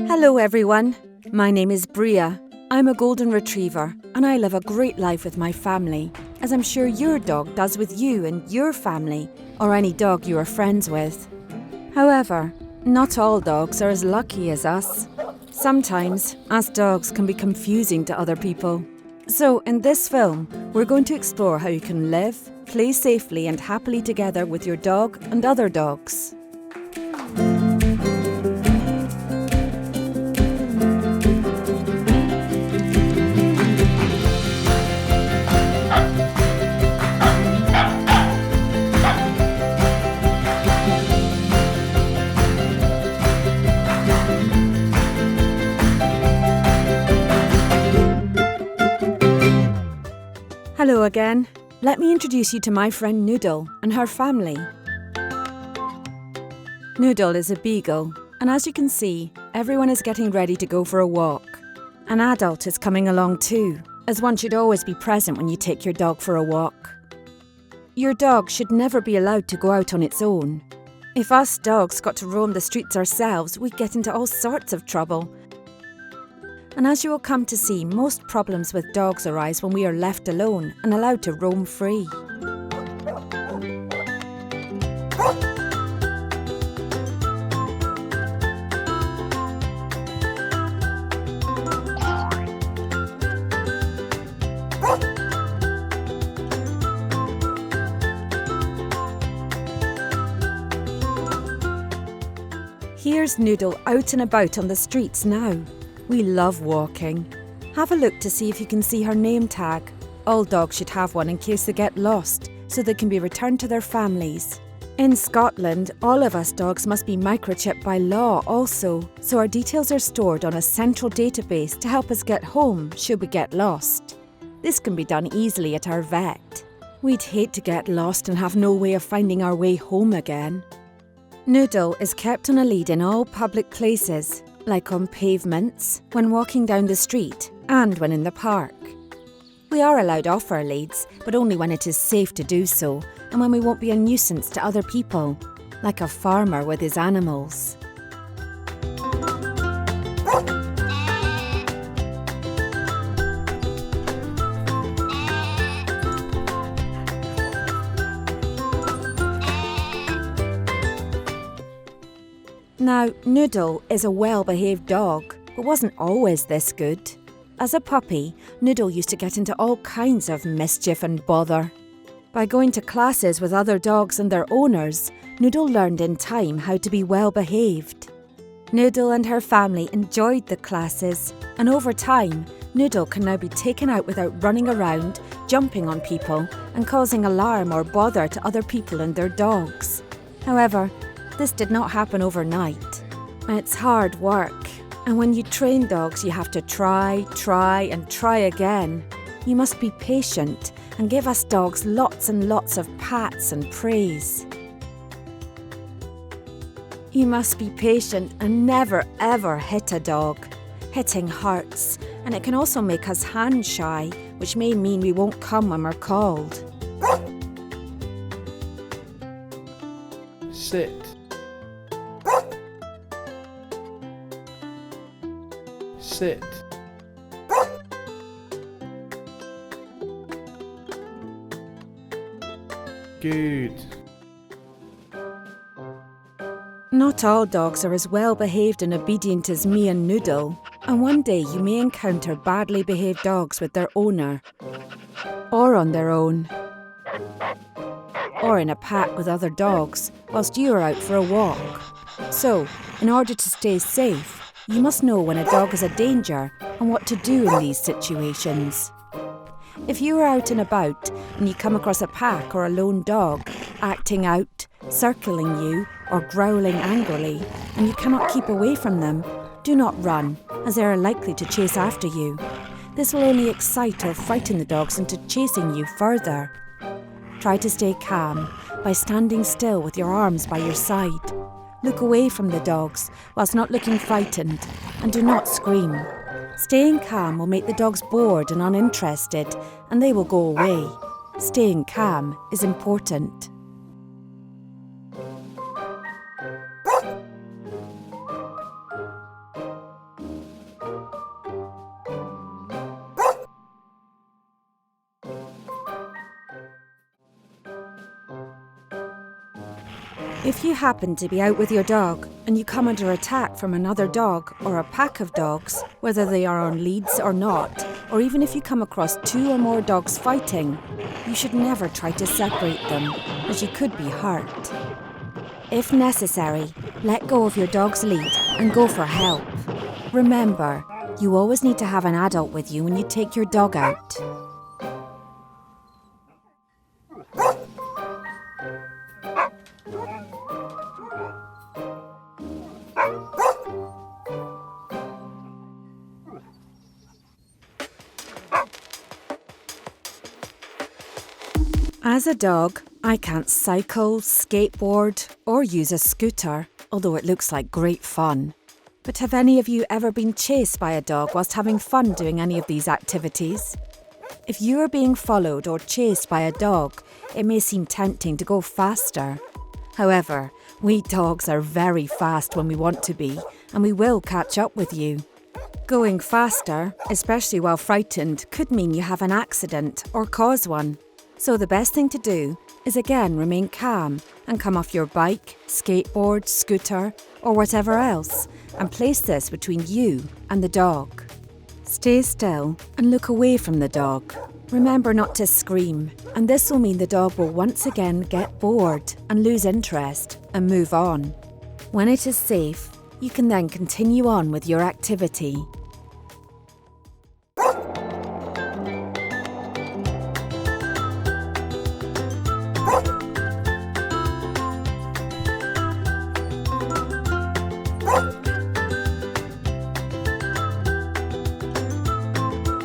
Hello everyone, my name is Bria. I'm a golden retriever and I live a great life with my family, as I'm sure your dog does with you and your family, or any dog you are friends with. However, not all dogs are as lucky as us. Sometimes, us dogs can be confusing to other people. So in this film, we're going to explore how you can live, play safely and happily together with your dog and other dogs. Hello again. Let me introduce you to my friend Noodle and her family. Noodle is a beagle, and as you can see, everyone is getting ready to go for a walk. An adult is coming along too, as one should always be present when you take your dog for a walk. Your dog should never be allowed to go out on its own. If us dogs got to roam the streets ourselves, we'd get into all sorts of trouble. And as you will come to see, most problems with dogs arise when we are left alone and allowed to roam free. Here's Noodle out and about on the streets now. We love walking. Have a look to see if you can see her name tag. All dogs should have one in case they get lost, so they can be returned to their families. In Scotland, all of us dogs must be microchipped by law also, so our details are stored on a central database to help us get home should we get lost. This can be done easily at our vet. We'd hate to get lost and have no way of finding our way home again. Noodle is kept on a lead in all public places, like on pavements, when walking down the street, and when in the park. We are allowed off our leads, but only when it is safe to do so, and when we won't be a nuisance to other people, like a farmer with his animals. Now, Noodle is a well-behaved dog, but wasn't always this good. As a puppy, Noodle used to get into all kinds of mischief and bother. By going to classes with other dogs and their owners, Noodle learned in time how to be well-behaved. Noodle and her family enjoyed the classes, and over time, Noodle can now be taken out without running around, jumping on people, and causing alarm or bother to other people and their dogs. However, this did not happen overnight. It's hard work, and when you train dogs, you have to try again. You must be patient and give us dogs lots and lots of pats and praise. You must be patient and never ever hit a dog. Hitting hurts, and it can also make us hand shy, which may mean we won't come when we're called. Sit. Sit. Good. Not all dogs are as well behaved and obedient as me and Noodle, and one day you may encounter badly behaved dogs with their owner, or on their own, or in a pack with other dogs whilst you are out for a walk. So, in order to stay safe, you must know when a dog is a danger and what to do in these situations. If you are out and about and you come across a pack or a lone dog acting out, circling you or growling angrily, and you cannot keep away from them, do not run, as they are likely to chase after you. This will only excite or frighten the dogs into chasing you further. Try to stay calm by standing still with your arms by your side. Look away from the dogs whilst not looking frightened, and do not scream. Staying calm will make the dogs bored and uninterested, and they will go away. Staying calm is important. If you happen to be out with your dog and you come under attack from another dog or a pack of dogs, whether they are on leads or not, or even if you come across 2 or more dogs fighting, you should never try to separate them, as you could be hurt. If necessary, let go of your dog's lead and go for help. Remember, you always need to have an adult with you when you take your dog out. As a dog, I can't cycle, skateboard, or use a scooter, although it looks like great fun. But have any of you ever been chased by a dog whilst having fun doing any of these activities? If you are being followed or chased by a dog, it may seem tempting to go faster. However, we dogs are very fast when we want to be, and we will catch up with you. Going faster, especially while frightened, could mean you have an accident or cause one. So the best thing to do is again remain calm and come off your bike, skateboard, scooter or whatever else and place this between you and the dog. Stay still and look away from the dog. Remember not to scream, and this will mean the dog will once again get bored and lose interest and move on. When it is safe, you can then continue on with your activity.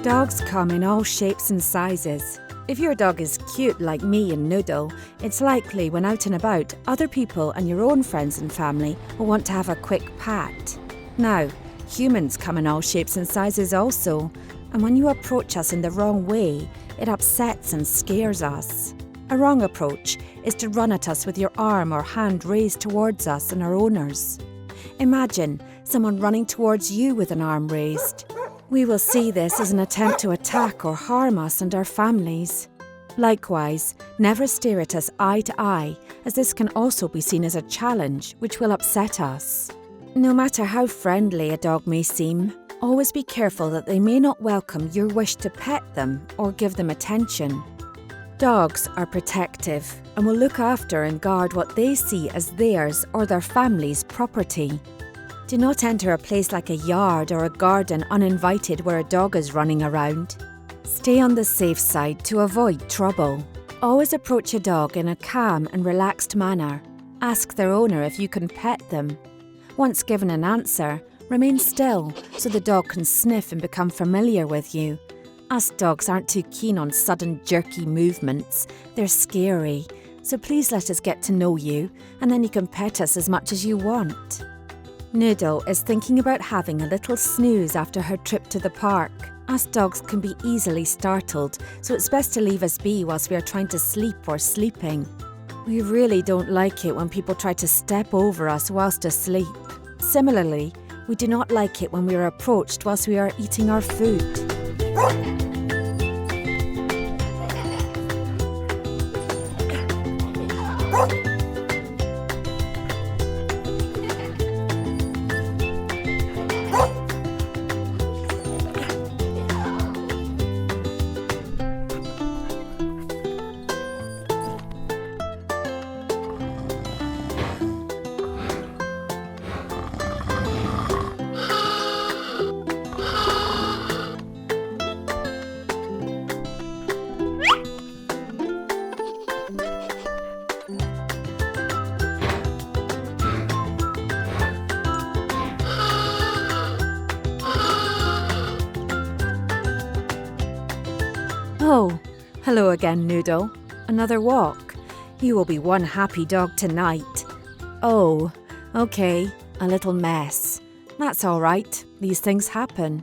Dogs come in all shapes and sizes. If your dog is cute like me and Noodle, it's likely when out and about, other people and your own friends and family will want to have a quick pat. Now, humans come in all shapes and sizes also, and when you approach us in the wrong way, it upsets and scares us. A wrong approach is to run at us with your arm or hand raised towards us and our owners. Imagine someone running towards you with an arm raised. We will see this as an attempt to attack or harm us and our families. Likewise, never stare at us eye to eye, as this can also be seen as a challenge which will upset us. No matter how friendly a dog may seem, always be careful that they may not welcome your wish to pet them or give them attention. Dogs are protective and will look after and guard what they see as theirs or their family's property. Do not enter a place like a yard or a garden uninvited where a dog is running around. Stay on the safe side to avoid trouble. Always approach a dog in a calm and relaxed manner. Ask their owner if you can pet them. Once given an answer, remain still so the dog can sniff and become familiar with you. Us dogs aren't too keen on sudden jerky movements. They're scary. So please let us get to know you and then you can pet us as much as you want. Noodle is thinking about having a little snooze after her trip to the park. Us dogs can be easily startled, so it's best to leave us be whilst we are trying to sleep or sleeping. We really don't like it when people try to step over us whilst asleep. Similarly, we do not like it when we are approached whilst we are eating our food. Oh, hello again, Noodle. Another walk. You will be one happy dog tonight. Oh, okay, a little mess. That's all right, these things happen.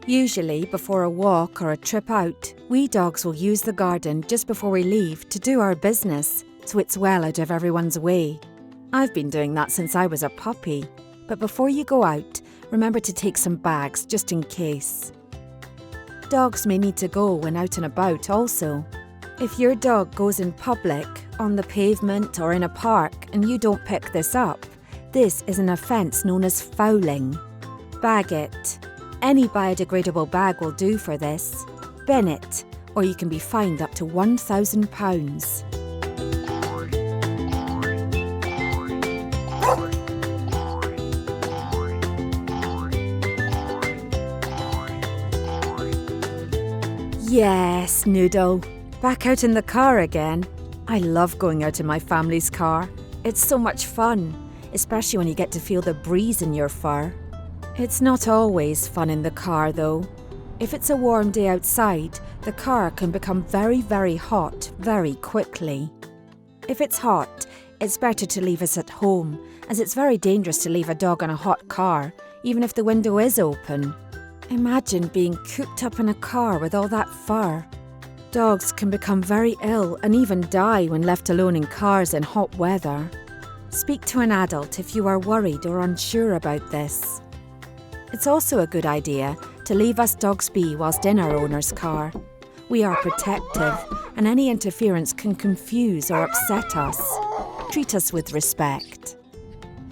Usually, before a walk or a trip out, we dogs will use the garden just before we leave to do our business, so it's well out of everyone's way. I've been doing that since I was a puppy, but before you go out, remember to take some bags just in case. Dogs may need to go when out and about also. If your dog goes in public, on the pavement or in a park and you don't pick this up, this is an offence known as fouling. Bag it. Any biodegradable bag will do for this. Bin it, or you can be fined up to £1,000. Yes, Noodle. Back out in the car again. I love going out in my family's car. It's so much fun, especially when you get to feel the breeze in your fur. It's not always fun in the car though. If it's a warm day outside, the car can become very, very hot very quickly. If it's hot, it's better to leave us at home, as it's very dangerous to leave a dog in a hot car, even if the window is open. Imagine being cooped up in a car with all that fur. Dogs can become very ill and even die when left alone in cars in hot weather. Speak to an adult if you are worried or unsure about this. It's also a good idea to leave us dogs be whilst in our owner's car. We are protective and any interference can confuse or upset us. Treat us with respect.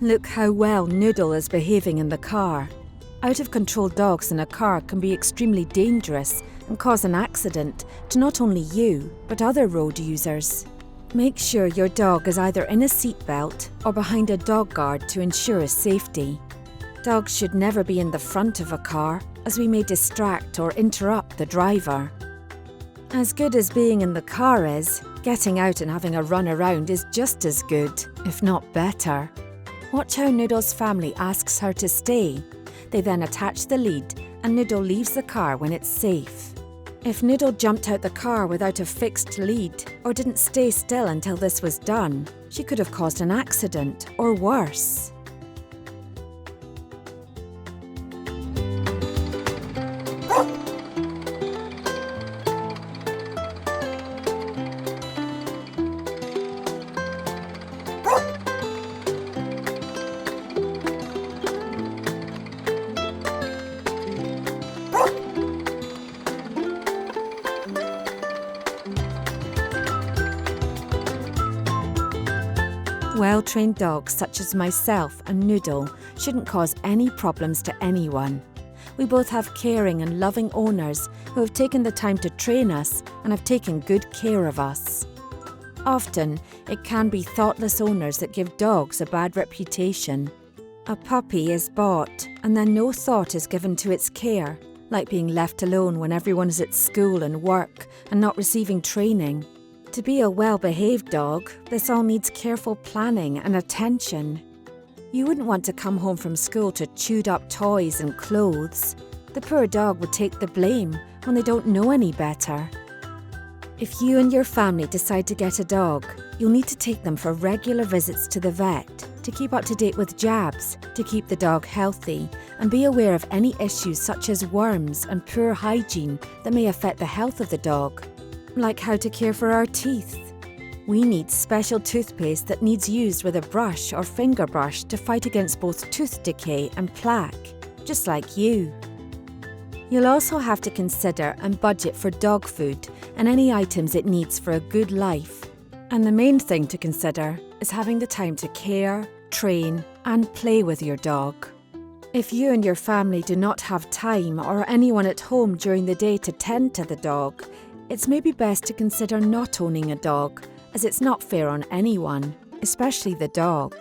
Look how well Noodle is behaving in the car. Out-of-control dogs in a car can be extremely dangerous and cause an accident to not only you, but other road users. Make sure your dog is either in a seatbelt or behind a dog guard to ensure his safety. Dogs should never be in the front of a car, as we may distract or interrupt the driver. As good as being in the car is, getting out and having a run around is just as good, if not better. Watch how Noodle's family asks her to stay. They then attach the lead and Noodle leaves the car when it's safe. If Noodle jumped out the car without a fixed lead or didn't stay still until this was done, she could have caused an accident or worse. Well-trained dogs such as myself and Noodle shouldn't cause any problems to anyone. We both have caring and loving owners who have taken the time to train us and have taken good care of us. Often, it can be thoughtless owners that give dogs a bad reputation. A puppy is bought and then no thought is given to its care, like being left alone when everyone is at school and work and not receiving training. To be a well-behaved dog, this all needs careful planning and attention. You wouldn't want to come home from school to chewed-up toys and clothes. The poor dog would take the blame when they don't know any better. If you and your family decide to get a dog, you'll need to take them for regular visits to the vet, to keep up to date with jabs, to keep the dog healthy, and be aware of any issues such as worms and poor hygiene that may affect the health of the dog. Like how to care for our teeth. We need special toothpaste that needs used with a brush or finger brush to fight against both tooth decay and plaque, just like you. You'll also have to consider and budget for dog food and any items it needs for a good life. And the main thing to consider is having the time to care, train, and play with your dog. If you and your family do not have time or anyone at home during the day to tend to the dog, it's maybe best to consider not owning a dog, as it's not fair on anyone, especially the dog.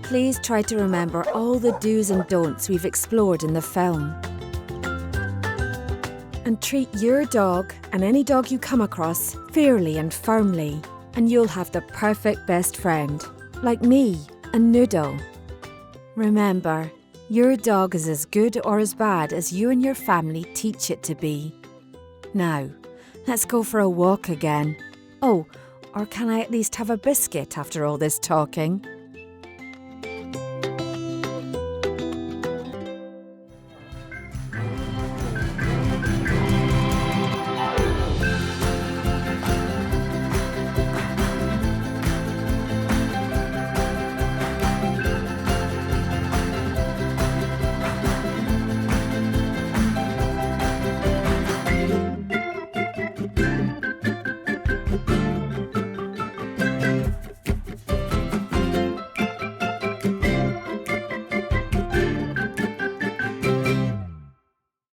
Please try to remember all the do's and don'ts we've explored in the film. And treat your dog and any dog you come across fairly and firmly, and you'll have the perfect best friend, like me and Noodle. Remember, your dog is as good or as bad as you and your family teach it to be. Now, let's go for a walk again. Oh, or can I at least have a biscuit after all this talking?